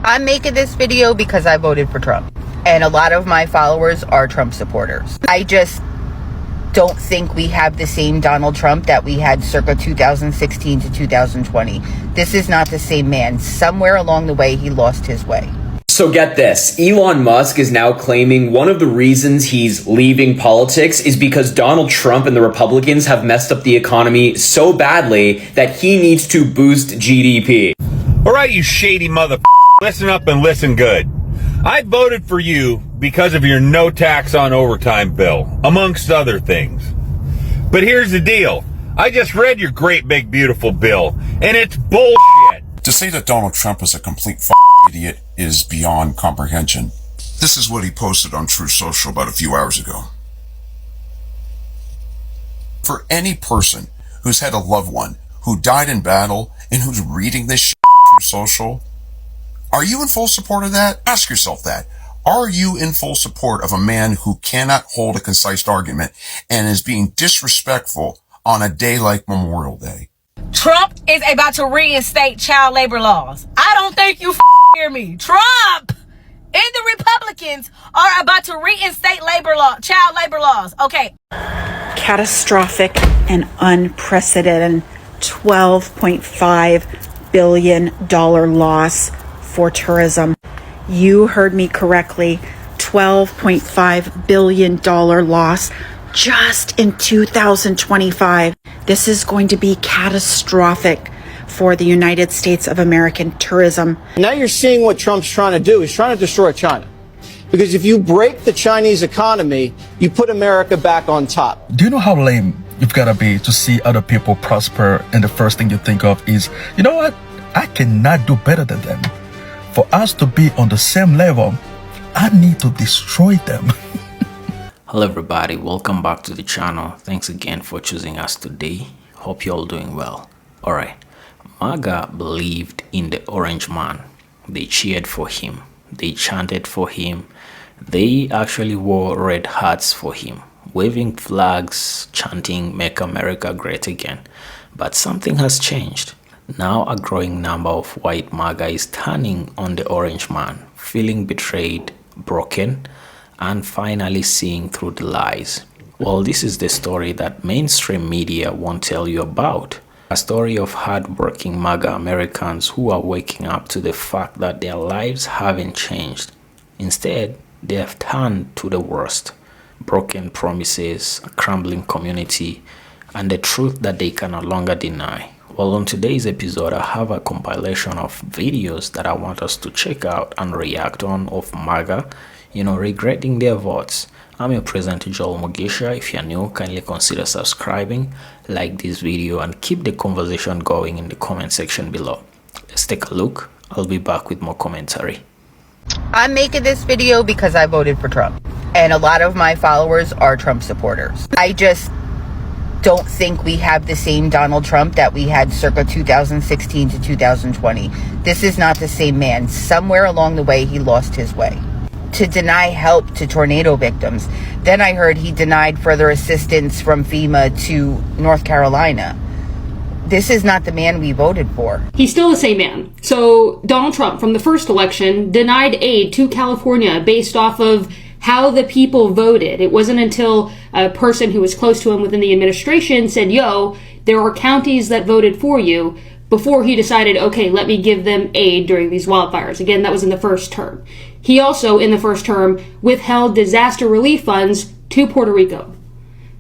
I'm making this video because I voted for Trump. And a lot of my followers are Trump supporters. I just don't think we have the same Donald Trump that we had circa 2016 to 2020. This is not the same man. Somewhere along the way, he lost his way. So get this, Elon Musk is now claiming one of the reasons he's leaving politics is because Donald Trump and the Republicans have messed up the economy so badly that he needs to boost GDP. All right, you shady mother, listen up and listen good. I voted for you because of your no tax on overtime bill, amongst other things. But here's the deal. I just read your great big beautiful bill, and it's bullshit. To say that Donald Trump is a complete idiot is beyond comprehension. This is what he posted on True Social about a few hours ago. For any person who's had a loved one who died in battle and who's reading this shit on True Social, are you in full support of that? Ask yourself that. Are you in full support of a man who cannot hold a concise argument and is being disrespectful on a day like Memorial Day? Trump is about to reinstate child labor laws. I don't think you hear me. Trump and the Republicans are about to reinstate child labor laws. Okay. Catastrophic and unprecedented $12.5 billion loss for tourism. You heard me correctly. $12.5 billion loss just in 2025. This is going to be catastrophic for the United States of American tourism. Now you're seeing what Trump's trying to do. He's trying to destroy China. Because if you break the Chinese economy, you put America back on top. Do you know how lame you've got to be to see other people prosper and the first thing you think of is, you know what? I cannot do better than them. For us to be on the same level, I need to destroy them. Hello everybody, welcome back to the channel. Thanks again for choosing us today. Hope you're all doing well. Alright, MAGA believed in the orange man. They cheered for him. They chanted for him. They actually wore red hats for him, waving flags, chanting "Make America Great Again." But something has changed. Now a growing number of white MAGA is turning on the orange man, feeling betrayed, broken, and finally seeing through the lies. Well, this is the story that mainstream media won't tell you about. A story of hard-working MAGA Americans who are waking up to the fact that their lives haven't changed. Instead, they have turned to the worst. Broken promises, a crumbling community, and the truth that they can no longer deny. Well, on today's episode, I have a compilation of videos that I want us to check out and react on of MAGA, regretting their votes. I'm your presenter, Joel Mugisha. If you're new, kindly consider subscribing, like this video, and keep the conversation going in the comment section below. Let's take a look. I'll be back with more commentary. I'm making this video because I voted for Trump. And a lot of my followers are Trump supporters. I just don't think we have the same Donald Trump that we had circa 2016 to 2020. This is not the same man. Somewhere along the way, he lost his way. To deny help to tornado victims. Then I heard he denied further assistance from FEMA to North Carolina. This is not the man we voted for. He's still the same man. So Donald Trump, from the first election, denied aid to California based off of how the people voted. It wasn't until a person who was close to him within the administration said, yo, there are counties that voted for you, before he decided, okay, let me give them aid during these wildfires. Again, that was in the first term. He also, in the first term, withheld disaster relief funds to Puerto Rico.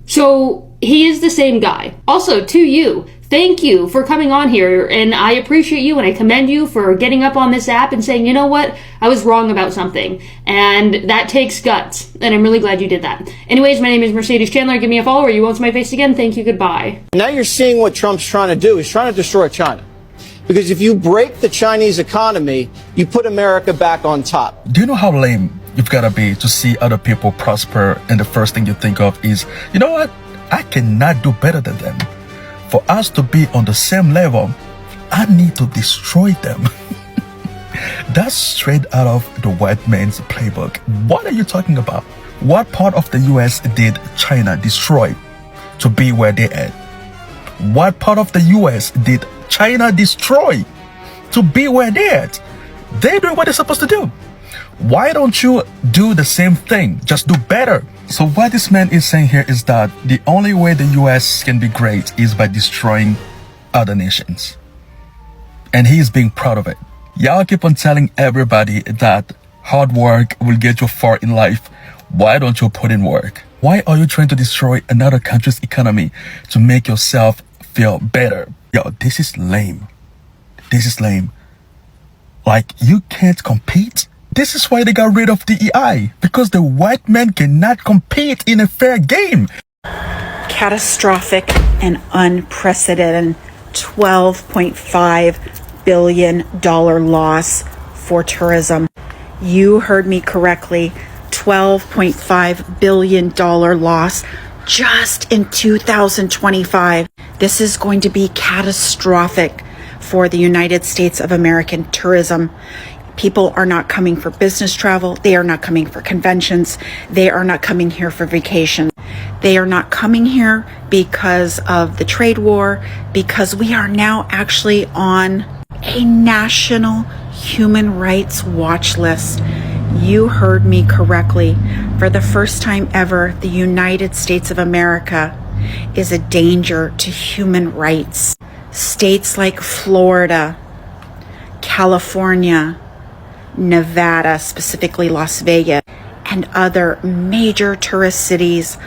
So he is the same guy. Also, to you, thank you for coming on here, and I appreciate you and I commend you for getting up on this app and saying, you know what, I was wrong about something, and that takes guts, and I'm really glad you did that. Anyways, my name is Mercedes Chandler. Give me a follow or you won't see my face again. Thank you, goodbye. Now you're seeing what Trump's trying to do. He's trying to destroy China. Because if you break the Chinese economy, you put America back on top. Do you know how lame you've got to be to see other people prosper and the first thing you think of is, you know what, I cannot do better than them. For us to be on the same level, I need to destroy them. That's straight out of the white man's playbook. What are you talking about? What part of the US did China destroy to be where they're at? What part of the US did China destroy to be where they're at? They're doing what they're supposed to do. Why don't you do the same thing? Just do better. So what this man is saying here is that the only way the US can be great is by destroying other nations. And he is being proud of it. Y'all keep on telling everybody that hard work will get you far in life. Why don't you put in work? Why are you trying to destroy another country's economy to make yourself feel better? Yo, this is lame. This is lame. Like, you can't compete? This is why they got rid of DEI, because the white man cannot compete in a fair game. Catastrophic and unprecedented $12.5 billion loss for tourism. You heard me correctly. $12.5 billion loss just in 2025. This is going to be catastrophic for the United States of American tourism. People are not coming for business travel. They are not coming for conventions. They are not coming here for vacation. They are not coming here because of the trade war, because we are now actually on a national human rights watch list. You heard me correctly. For the first time ever, the United States of America is a danger to human rights. States like Florida, California, Nevada, specifically Las Vegas, and other major tourist cities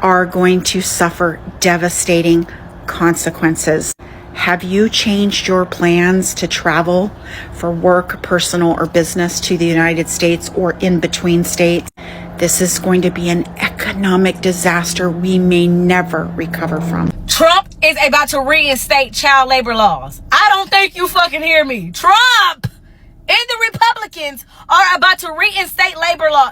are going to suffer devastating consequences. Have you changed your plans to travel for work, personal, or business to the United States or in between states? This is going to be an economic disaster we may never recover from. Trump is about to reinstate child labor laws. I don't think you fucking hear me. Trump and the Republicans are about to reinstate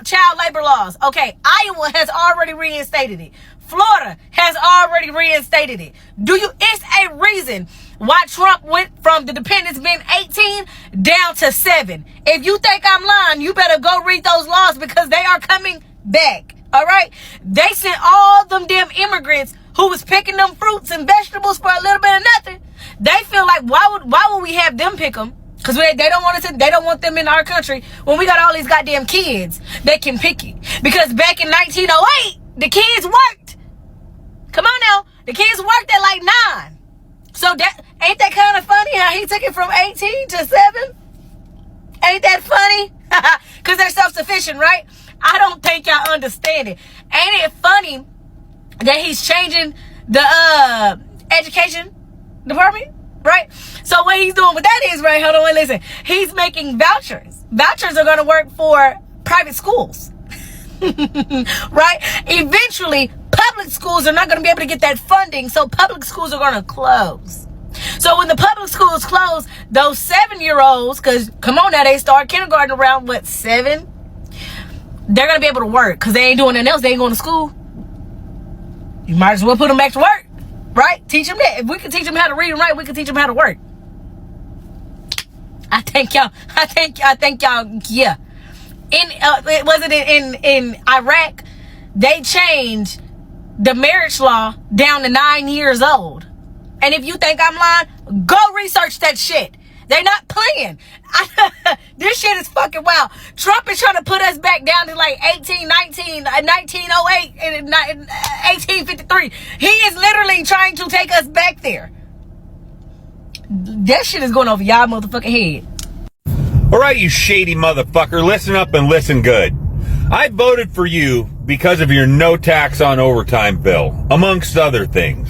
child labor laws. Okay, Iowa has already reinstated it. Florida has already reinstated it. It's a reason why Trump went from the dependents being 18 down to 7. If you think I'm lying, you better go read those laws because they are coming back. All right? They sent all them damn immigrants who was picking them fruits and vegetables for a little bit of nothing. They feel like why would we have them pick them? Because they don't want them in our country when we got all these goddamn kids that can pick it. Because back in 1908, the kids worked. Come on now. The kids worked at like 9. So ain't that kind of funny how he took it from 18 to 7? Ain't that funny? Because they're self-sufficient, right? I don't think y'all understand it. Ain't it funny that he's changing the education department, right? So what he's doing with that is, right, hold on, wait, listen. He's making vouchers. Vouchers are going to work for private schools, right? Eventually, public schools are not going to be able to get that funding, so public schools are going to close. So when the public schools close, those 7-year-olds, because come on now, they start kindergarten around, 7? They're going to be able to work because they ain't doing nothing else. They ain't going to school. You might as well put them back to work, right? Teach them that. If we can teach them how to read and write, we can teach them how to work. I think y'all, yeah. In Iraq, they changed the marriage law down to 9 years old. And if you think I'm lying, go research that shit. They're not playing. This shit is fucking wild. Trump is trying to put us back down to like 1908 and 1853. He is literally trying to take us back there. That shit is going over y'all motherfucking head. All right, you shady motherfucker, listen up and listen good. I voted for you because of your no tax on overtime bill, amongst other things.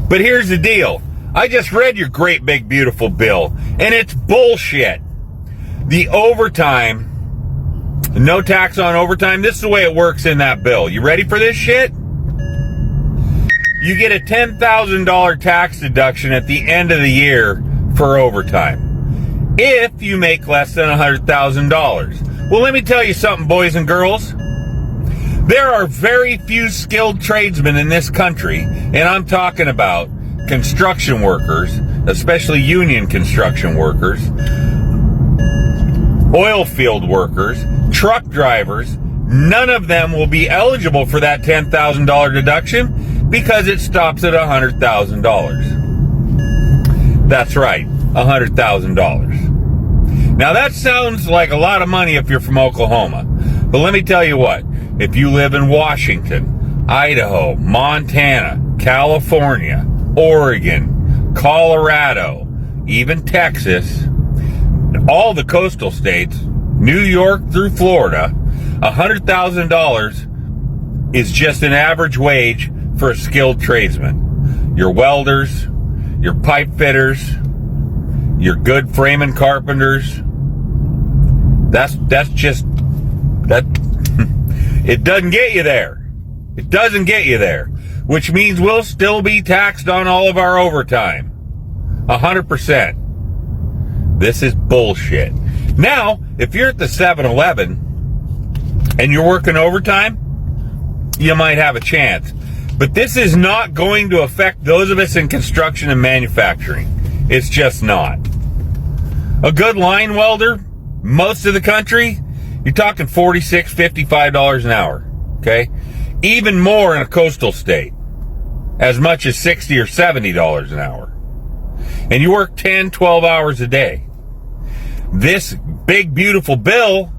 But here's the deal. I just read your great big beautiful bill, and it's bullshit. The overtime, no tax on overtime, this is the way it works in that bill. You ready for this shit? You get a $10,000 tax deduction at the end of the year for overtime, if you make less than $100,000. Well, let me tell you something, boys and girls. There are very few skilled tradesmen in this country, and I'm talking about construction workers, especially union construction workers, oil field workers, truck drivers. None of them will be eligible for that $10,000 deduction because it stops at $100,000. That's right, $100,000. Now that sounds like a lot of money if you're from Oklahoma. But let me tell you what, if you live in Washington, Idaho, Montana, California, Oregon, Colorado, even Texas, all the coastal states, New York through Florida, $100,000 is just an average wage for a skilled tradesman. Your welders, your pipe fitters, your good framing carpenters. That's just that. It doesn't get you there. It doesn't get you there, which means we'll still be taxed on all of our overtime. 100%. This is bullshit. Now, if you're at the 7-Eleven and you're working overtime, you might have a chance. But this is not going to affect those of us in construction and manufacturing. It's just not. A good line welder, most of the country, you're talking $46, $55 an hour. Okay? Even more in a coastal state. As much as $60 or $70 an hour. And you work 10, 12 hours a day. This big, beautiful bill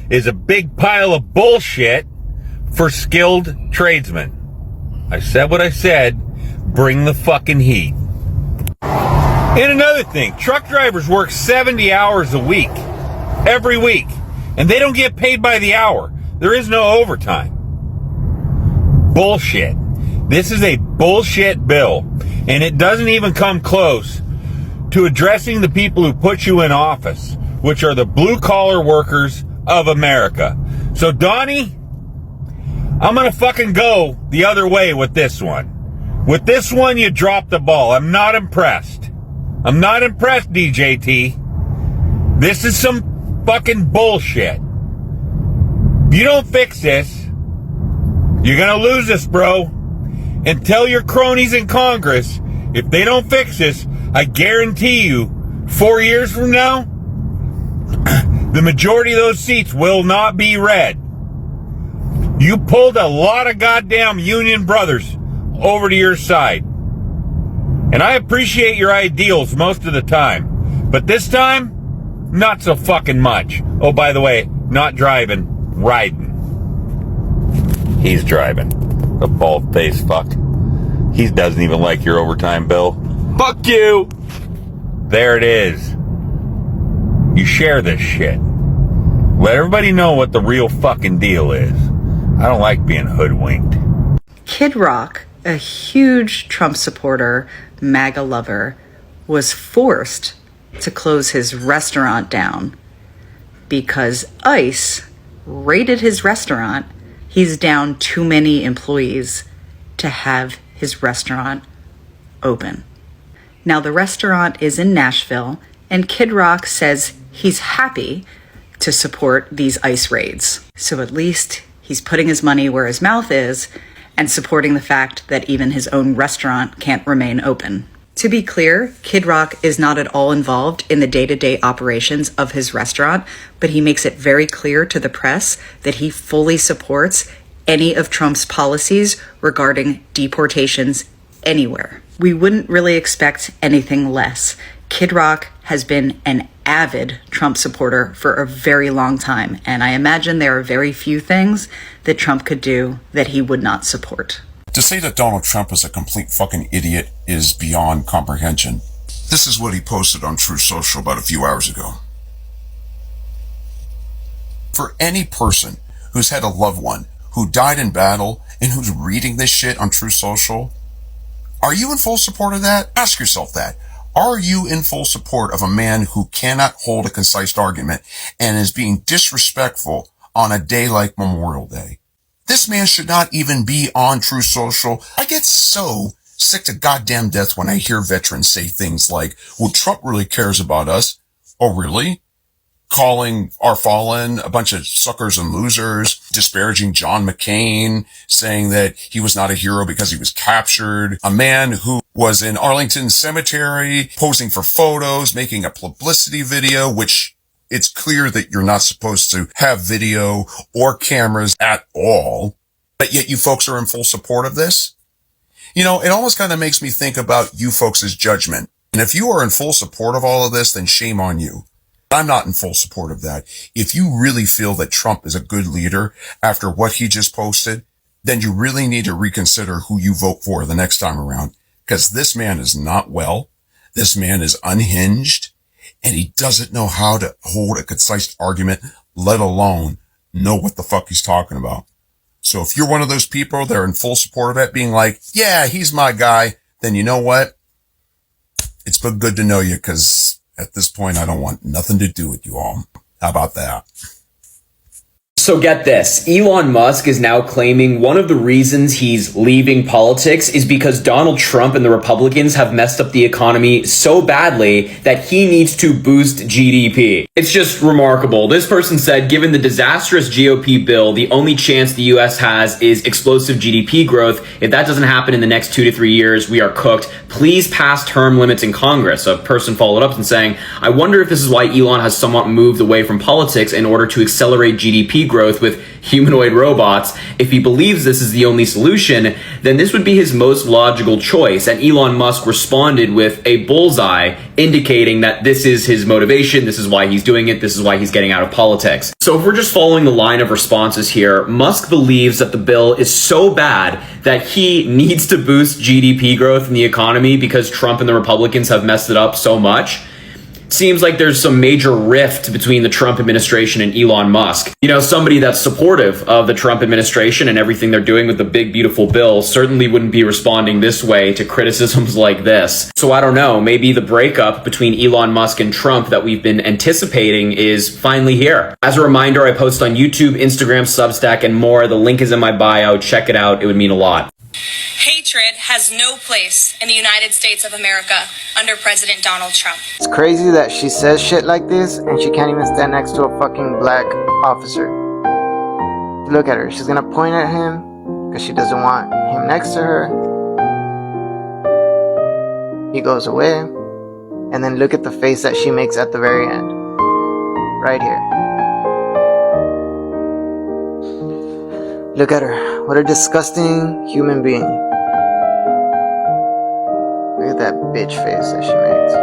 is a big pile of bullshit for skilled tradesmen. I said what I said. Bring the fucking heat. And another thing, truck drivers work 70 hours a week. Every week. And they don't get paid by the hour. There is no overtime. Bullshit. This is a bullshit bill. And it doesn't even come close to addressing the people who put you in office, which are the blue-collar workers of America. So, Donnie, I'm going to fucking go the other way with this one. With this one, you dropped the ball. I'm not impressed. I'm not impressed, DJT. This is some fucking bullshit. If you don't fix this, you're going to lose this, bro. And tell your cronies in Congress, if they don't fix this, I guarantee you, 4 years from now, the majority of those seats will not be red. You pulled a lot of goddamn union brothers over to your side. And I appreciate your ideals most of the time. But this time, not so fucking much. Oh, by the way, not driving, riding. He's driving. The bald-faced fuck. He doesn't even like your overtime bill. Fuck you! There it is. You share this shit. Let everybody know what the real fucking deal is. I don't like being hoodwinked. Kid Rock, a huge Trump supporter, MAGA lover, was forced to close his restaurant down because ICE raided his restaurant. He's down too many employees to have his restaurant open. Now, the restaurant is in Nashville, and Kid Rock says he's happy to support these ICE raids. So at least he's putting his money where his mouth is and supporting the fact that even his own restaurant can't remain open. To be clear, Kid Rock is not at all involved in the day-to-day operations of his restaurant, but he makes it very clear to the press that he fully supports any of Trump's policies regarding deportations anywhere. We wouldn't really expect anything less. Kid Rock has been an avid Trump supporter for a very long time, and I imagine there are very few things that Trump could do that he would not support. To say that Donald Trump is a complete fucking idiot is beyond comprehension. This is what he posted on Truth Social about a few hours ago. For any person who's had a loved one who died in battle and who's reading this shit on Truth Social, are you in full support of that? Ask yourself that. Are you in full support of a man who cannot hold a concise argument and is being disrespectful on a day like Memorial Day? This man should not even be on Truth Social. I get so sick to goddamn death when I hear veterans say things like, well, Trump really cares about us. Oh, really? Calling our fallen a bunch of suckers and losers, disparaging John McCain, saying that he was not a hero because he was captured, a man who was in Arlington Cemetery posing for photos, making a publicity video, which it's clear that you're not supposed to have video or cameras at all, but yet you folks are in full support of this. You know, it almost kind of makes me think about you folks' judgment. And if you are in full support of all of this, then shame on you. I'm not in full support of that. If you really feel that Trump is a good leader after what he just posted, then you really need to reconsider who you vote for the next time around. Because this man is not well. This man is unhinged. And he doesn't know how to hold a concise argument, let alone know what the fuck he's talking about. So if you're one of those people that are in full support of it, being like, yeah, he's my guy, then you know what? It's been good to know you, because at this point, I don't want nothing to do with you all. How about that? So get this, Elon Musk is now claiming one of the reasons he's leaving politics is because Donald Trump and the Republicans have messed up the economy so badly that he needs to boost GDP. It's just remarkable. This person said, given the disastrous GOP bill, the only chance the US has is explosive GDP growth. If that doesn't happen in the next 2 to 3 years, we are cooked. Please pass term limits in Congress. A person followed up and saying, I wonder if this is why Elon has somewhat moved away from politics in order to accelerate GDP growth with humanoid robots. If he believes this is the only solution, then this would be his most logical choice. And Elon Musk responded with a bullseye indicating that this is his motivation, this is why he's doing it, this is why he's getting out of politics. So if we're just following the line of responses here, Musk believes that the bill is so bad that he needs to boost GDP growth in the economy because Trump and the Republicans have messed it up so much. Seems like there's some major rift between the Trump administration and Elon Musk. You know, somebody that's supportive of the Trump administration and everything they're doing with the big, beautiful bill certainly wouldn't be responding this way to criticisms like this. So I don't know, maybe the breakup between Elon Musk and Trump that we've been anticipating is finally here. As a reminder, I post on YouTube, Instagram, Substack, and more. The link is in my bio. Check it out. It would mean a lot. Hatred has no place in the United States of America under President Donald Trump. It's crazy that she says shit like this and she can't even stand next to a fucking black officer. Look at her. She's gonna point at him because she doesn't want him next to her. He goes away. And then look at the face that she makes at the very end. Right here. Look at her. What a disgusting human being. Look at that bitch face that she makes.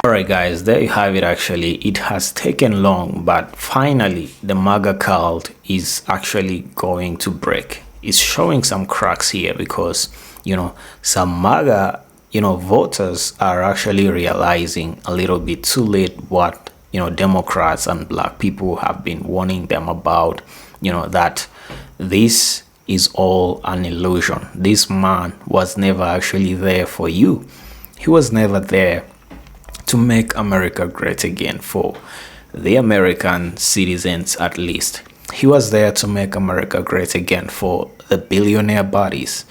Alright guys, there you have it. Actually, it has taken long, but finally the MAGA cult is actually going to break. It's showing some cracks here because, you know, some MAGA, voters are actually realizing a little bit too late what, Democrats and black people have been warning them about, that this is all an illusion. This man was never actually there for you. He was never there to make America great again for the American citizens, at least. He was there to make America great again for the billionaire bodies.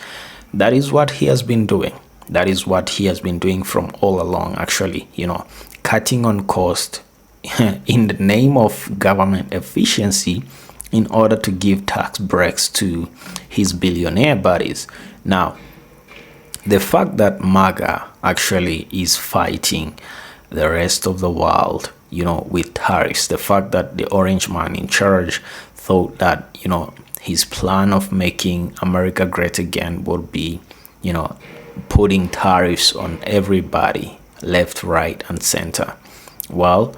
That is what he has been doing. That is what he has been doing from all along, actually, cutting on cost in the name of government efficiency in order to give tax breaks to his billionaire buddies. Now, the fact that MAGA actually is fighting the rest of the world, with tariffs, the fact that the orange man in charge thought that, his plan of making America great again would be, putting tariffs on everybody, left, right, and center. Well,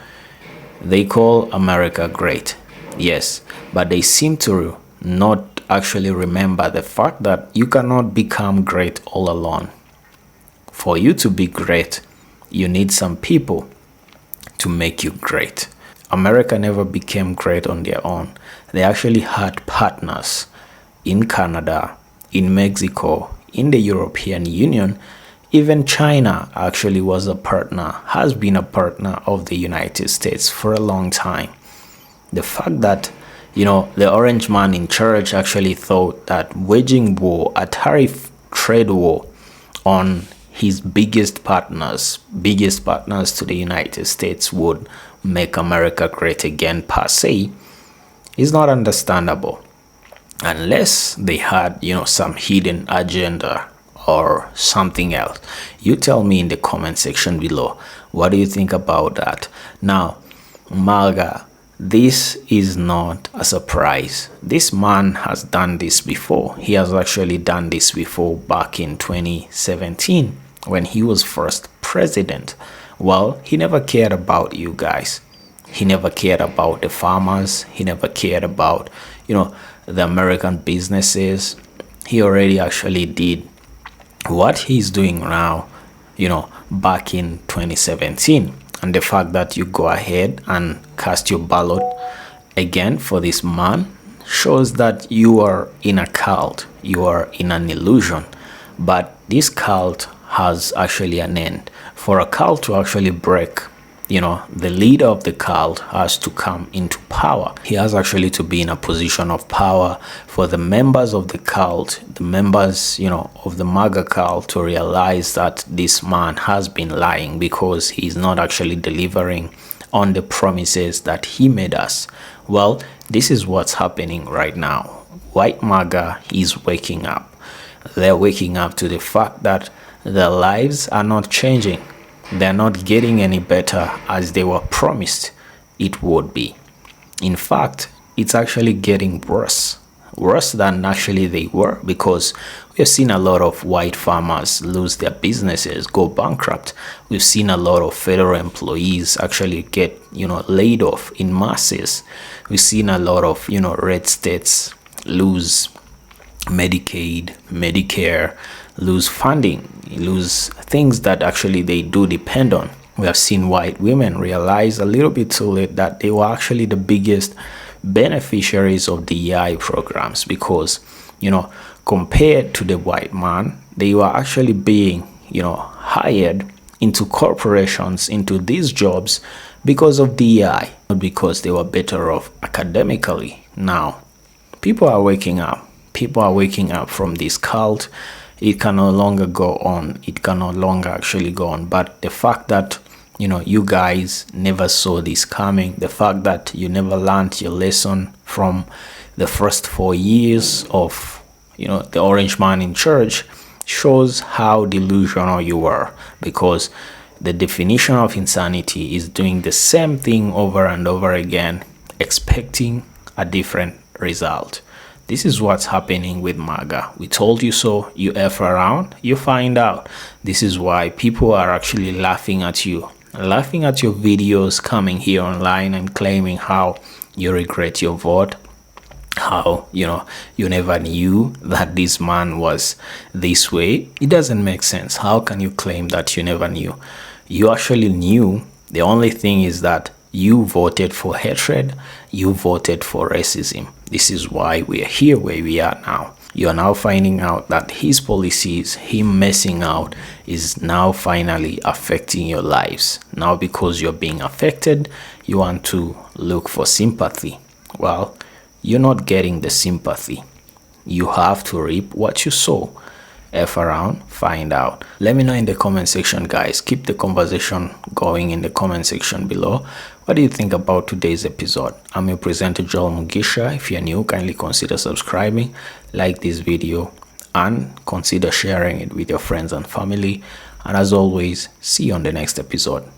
they call America great, yes, but they seem to not actually remember the fact that you cannot become great all alone. For you to be great, you need some people to make you great. America never became great on their own. They actually had partners in Canada, in Mexico, in the European Union. Even China actually was a partner, has been a partner of the United States for a long time. The fact that, the orange man in charge actually thought that waging war, a tariff trade war on his biggest partners to the United States would make America great again per se is not understandable. Unless they had, some hidden agenda or something else. You tell me in the comment section below. What do you think about that? Now, MAGA, this is not a surprise. This man has done this before. He has actually done this before back in 2017 when he was first president. Well, he never cared about you guys. He never cared about the farmers. He never cared about, the American businesses. He already actually did what he's doing now, back in 2017. And the fact that you go ahead and cast your ballot again for this man shows that you are in a cult. You are in an illusion. But this cult has actually an end. For a cult to actually break, the leader of the cult has to come into power. He has actually to be in a position of power for the members of the cult, the members, of the MAGA cult, to realize that this man has been lying because he's not actually delivering on the promises that he made us. Well, this is what's happening right now. White MAGA is waking up. They're waking up to the fact that their lives are not changing. They're not getting any better as they were promised it would be. In fact, it's actually getting worse than actually they were, because we've seen a lot of white farmers lose their businesses, go bankrupt. We've seen a lot of federal employees actually get, laid off in masses. We've seen a lot of, red states lose Medicaid, Medicare, lose funding, lose things that actually they do depend on. We have seen white women realize a little bit too late that they were actually the biggest beneficiaries of the EI programs, because, compared to the white man, they were actually being, hired into corporations, into these jobs because of DEI, not because they were better off academically. Now, people are waking up. People are waking up from this cult. It can no longer go on. It can no longer actually go on. But the fact that, you guys never saw this coming, the fact that you never learned your lesson from the first 4 years of, the orange man in church, shows how delusional you were. Because the definition of insanity is doing the same thing over and over again, expecting a different result. This is what's happening with MAGA. We told you so. You F around, you find out. This is why people are actually laughing at you, laughing at your videos coming here online and claiming how you regret your vote, how, you never knew that this man was this way. It doesn't make sense. How can you claim that you never knew? You actually knew. The only thing is that you voted for hatred. You voted for racism. This is why we are here where we are now. You are now finding out that his policies, him messing out, is now finally affecting your lives. Now, because you're being affected, you want to look for sympathy. Well, you're not getting the sympathy. You have to reap what you sow. F around, find out. Let me know in the comment section, guys. Keep the conversation going in the comment section below. What do you think about today's episode? I'm your presenter, Joel Mugisha. If you're new, kindly consider subscribing, like this video, and consider sharing it with your friends and family. And as always, see you on the next episode.